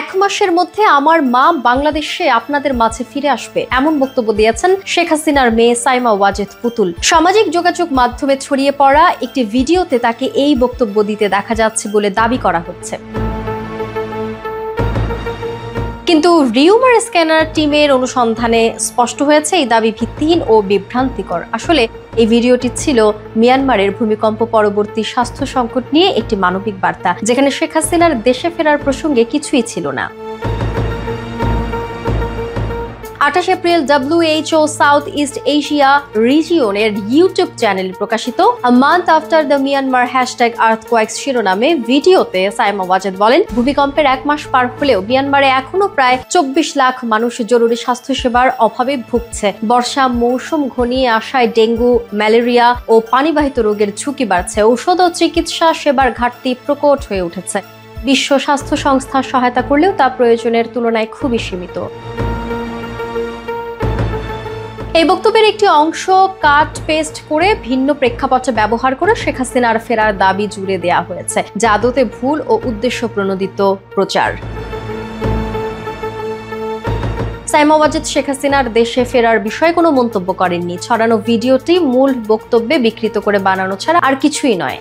1 মাসের মধ্যে আমার মা বাংলাদেশে আপনাদের মাঝে ফিরে আসবে, এমন বক্তব্য দিয়েছেন শেখ হাসিনার মেয়ে সাইমা ওয়াজেদ পুতুল। সামাজিক যোগাযোগ মাধ্যমে ছড়িয়ে পড়া একটি ভিডিওতে তাকে এই বক্তব্য দিতে দেখা যাচ্ছে বলে দাবি করা হচ্ছে। কিন্তু রিউমার স্ক্যানার টিমের অনুসন্ধানে স্পষ্ট হয়েছে এই দাবি ভিত্তিহীন ও বিভ্রান্তিকর। আসলে এই ভিডিওটি ছিল মিয়ানমারের ভূমিকম্প পরবর্তী স্বাস্থ্য সংকট নিয়ে একটি মানবিক বার্তা, যেখানে শেখ হাসিনার দেশে ফেরার প্রসঙ্গে কিছুই ছিল না। 28 April WHO south east Asia রিজিয়নের ইউটিউব চ্যানেলে প্রকাশিত a month after the Myanmar #earthquakes শিরোনামে ভিডিওতে সাইমা ওয়াজেদ বলেন, ভূমিকম্পের 1 মাস পার হলেও মিয়ানমারে এখনো প্রায় 24 লাখ মানুষ জরুরি স্বাস্থ্যসেবার অভাবে ভুগছে। বর্ষা মৌসুম ঘনিয়ে আসায় ডেঙ্গু, ম্যালেরিয়া ও পানিবাহিত রোগের ঝুঁকি বাড়ছে। ঔষধ ও চিকিৎসা সেবার ঘাটতি প্রকট হয়ে উঠেছে। বিশ্ব স্বাস্থ্য সংস্থা সহায়তা করলেও তা প্রয়োজনের তুলনায় খুবই সীমিত। এই বক্তব্যের একটি অংশ কাট পেস্ট করে ভিন্ন প্রেক্ষাপটে ব্যবহার করে শেখ হাসিনার ফেরার দাবি জুড়ে দেয়া হয়েছে, যা আদতে ভুল ও উদ্দেশ্য প্রণোদিত প্রচার। সাইমা ওয়াজেদ শেখ হাসিনার দেশে ফেরার বিষয়ে কোনো মন্তব্য করেননি। ছড়ানো ভিডিওটি মূল বক্তব্যে বিকৃত করে বানানো ছাড়া আর কিছুই নয়।